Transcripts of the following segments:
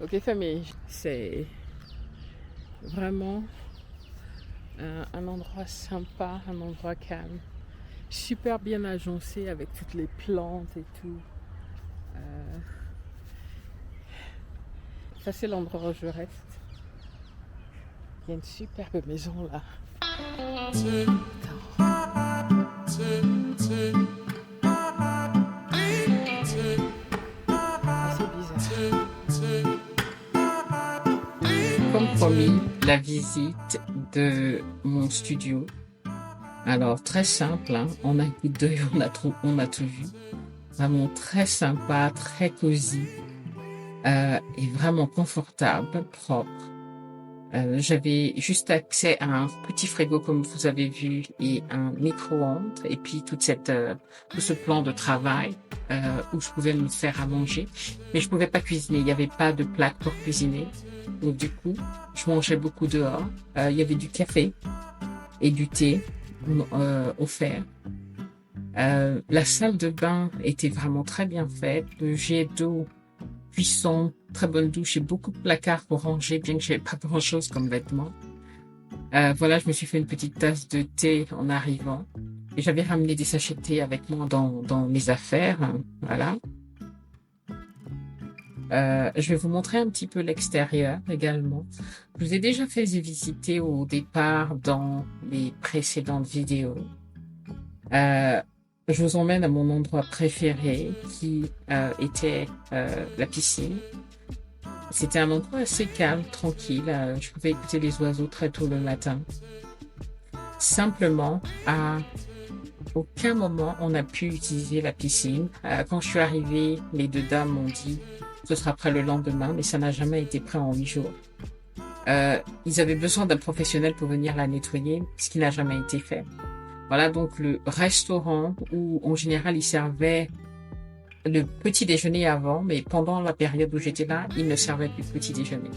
Ok famille, c'est vraiment un endroit sympa, un endroit calme, super bien agencé avec toutes les plantes et tout. Euh, Ça c'est l'endroit où je reste. Il y a une superbe maison là. Attends, c'est bizarre. Comme promis, la visite de mon studio. Alors très simple, hein. En un coup d'œil, on a tout vu. Vraiment très sympa, très cosy et vraiment confortable, propre. J'avais juste accès à un petit frigo comme vous avez vu et un micro-ondes et puis tout ce plan de travail où je pouvais me faire à manger, mais je pouvais pas cuisiner. Il n'y avait pas de plaque pour cuisiner, donc du coup, je mangeais beaucoup dehors. Il y avait du café et du thé offert. La salle de bain était vraiment très bien faite. Le jet d'eau, cuisson, très bonne douche et beaucoup de placards pour ranger, bien que j'avais pas grand-chose comme vêtements. Voilà, je me suis fait une petite tasse de thé en arrivant. Et j'avais ramené des sachets de thé avec moi dans mes affaires. Voilà. Je vais vous montrer un petit peu l'extérieur également. Je vous ai déjà fait visiter au départ dans les précédentes vidéos. Euh, je vous emmène à mon endroit préféré qui était la piscine. C'était un endroit assez calme, tranquille. Je pouvais écouter les oiseaux très tôt le matin. Simplement, à aucun moment on a pu utiliser la piscine. Quand je suis arrivée, les deux dames m'ont dit ce sera prêt le lendemain, mais ça n'a jamais été prêt en 8 jours. Ils avaient besoin d'un professionnel pour venir la nettoyer, ce qui n'a jamais été fait. Voilà donc le restaurant où en général ils servaient le petit déjeuner avant, mais pendant la période où j'étais là, ils ne servaient plus de petit déjeuner.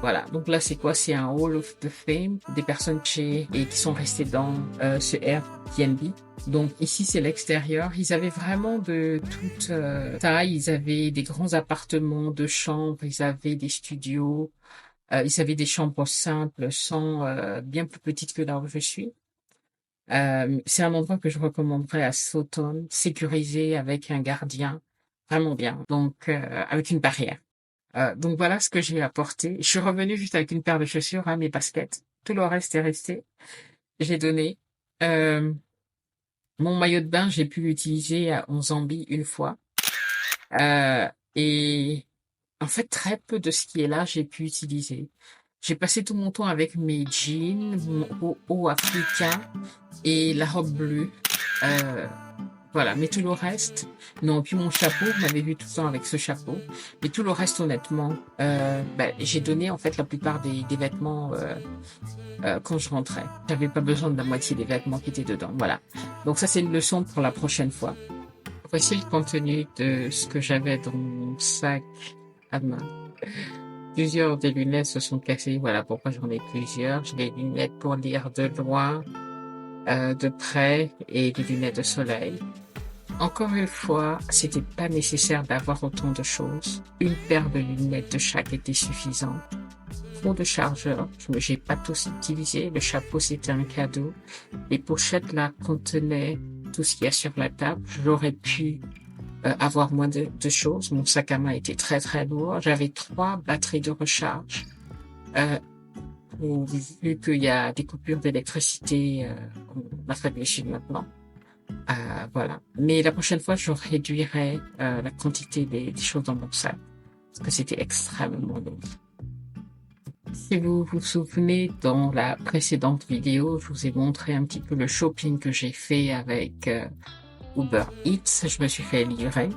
Voilà, donc là c'est quoi? C'est un Hall of the Fame des personnes chez et qui sont restées dans ce Airbnb. Donc ici c'est l'extérieur. Ils avaient vraiment de toute taille. Ils avaient des grands appartements de chambres, ils avaient des studios, ils avaient des chambres simples, sans bien plus petites que là où je suis. C'est un endroit que je recommanderais à Sauton, sécurisé avec un gardien, vraiment bien. Donc avec une barrière. Donc voilà ce que j'ai apporté. Je suis revenue juste avec une paire de chaussures, hein, mes baskets. Tout le reste est resté. J'ai donné. Euh, Mon maillot de bain, j'ai pu l'utiliser en Zambie une fois. Et en fait, très peu de ce qui est là, j'ai pu utiliser. J'ai passé tout mon temps avec mes jeans, mon haut africain et la robe bleue. Euh, Voilà, mais tout le reste, non, puis mon chapeau, vous m'avez vu tout le temps avec ce chapeau, mais tout le reste, honnêtement, j'ai donné en fait la plupart des vêtements quand je rentrais. J'avais pas besoin de la moitié des vêtements qui étaient dedans, voilà. Donc ça, c'est une leçon pour la prochaine fois. Voici le contenu de ce que j'avais dans mon sac à main. Plusieurs des lunettes se sont cassées, voilà pourquoi j'en ai plusieurs. J'ai des lunettes pour lire de loin, de près, et des lunettes de soleil. Encore une fois, c'était pas nécessaire d'avoir autant de choses. Une paire de lunettes de chaque était suffisante. Trop de chargeurs, j'ai pas tous utilisé. Le chapeau, c'était un cadeau. Les pochettes là contenaient tout ce qu'il y a sur la table. J'aurais pu avoir moins de choses. Mon sac à main était très très lourd. J'avais 3 batteries de recharge. Euh, Vu qu'il y a des coupures d'électricité en Afrique du Sud maintenant. Voilà. Mais la prochaine fois, je réduirai la quantité des choses dans mon sac parce que c'était extrêmement lourd. Si vous vous souvenez, dans la précédente vidéo, je vous ai montré un petit peu le shopping que j'ai fait avec Uber Eats. Je me suis fait livrer.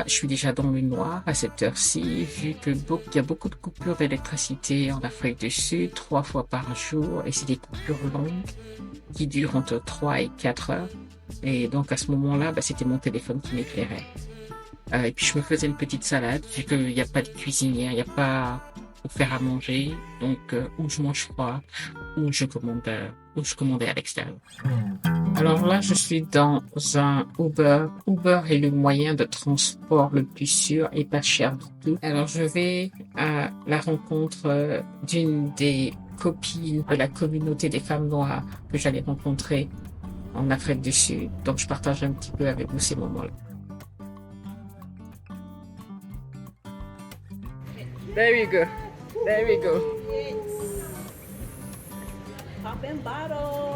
Je suis déjà dans le noir à cette heure-ci, vu que il y a beaucoup de coupures d'électricité en Afrique du Sud, 3 fois par jour, et c'est des coupures longues qui durent entre 3 et 4 heures. Et donc à ce moment-là, c'était mon téléphone qui m'éclairait. Et puis je me faisais une petite salade, vu qu'il n'y a pas de cuisinière, il n'y a pas pour faire à manger, donc ou je mange froid, ou je commandais à l'extérieur. Alors là, je suis dans un Uber. Uber est le moyen de transport le plus sûr et pas cher du tout. Alors je vais à la rencontre d'une des copines de la communauté des femmes noires que j'allais rencontrer en Afrique du Sud. Donc je partage un petit peu avec vous ces moments-là. There we go. There we go. Popping bottles.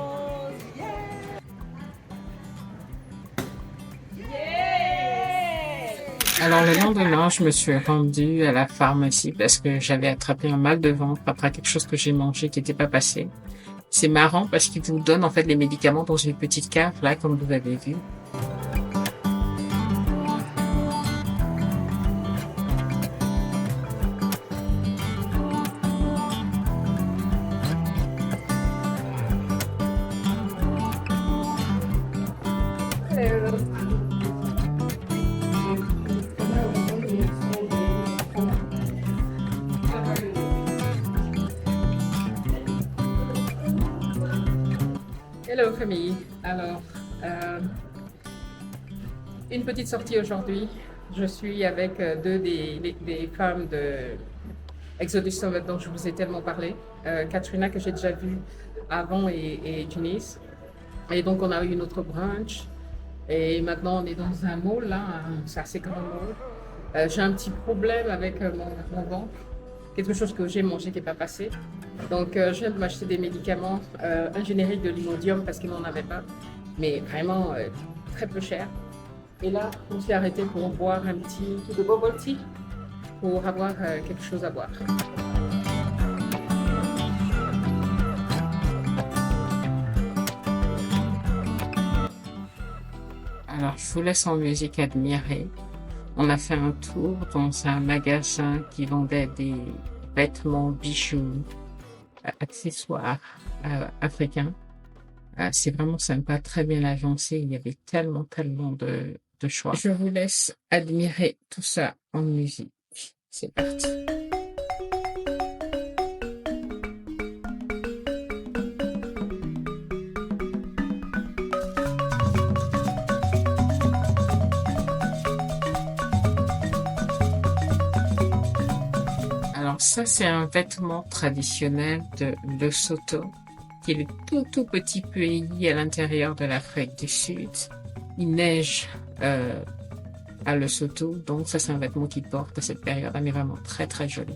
Alors le lendemain, je me suis rendue à la pharmacie parce que j'avais attrapé un mal de ventre après quelque chose que j'ai mangé qui n'était pas passé. C'est marrant parce qu'ils vous donnent en fait les médicaments dans une petite cave, là, comme vous avez vu. Hello famille. Alors, euh, une petite sortie aujourd'hui. Je suis avec deux des femmes de Exodus Summit dont je vous ai tellement parlé. Katrina que j'ai déjà vue avant et Janice. Et donc on a eu notre brunch. Et maintenant on est dans un mall là, c'est assez grand mall. J'ai un petit problème avec mon ventre. Quelque chose que j'ai mangé qui n'est pas passé. Donc, je viens de m'acheter des médicaments, un générique de l'Imodium parce qu'il n'en avait pas, mais vraiment très peu cher. Et là, on s'est arrêté pour boire un petit de bubble tea pour avoir quelque chose à boire. Alors, je vous laisse en musique admirer. On a fait un tour dans un magasin qui vendait des vêtements, bijoux, accessoires africains. C'est vraiment sympa, très bien agencé. Il y avait tellement de choix. Je vous laisse admirer tout ça en musique. C'est parti. Alors ça, c'est un vêtement traditionnel de Lesotho, qui est le tout petit pays à l'intérieur de l'Afrique du Sud. Il neige à Lesotho, donc ça c'est un vêtement qu'il porte à cette période, mais vraiment très joli.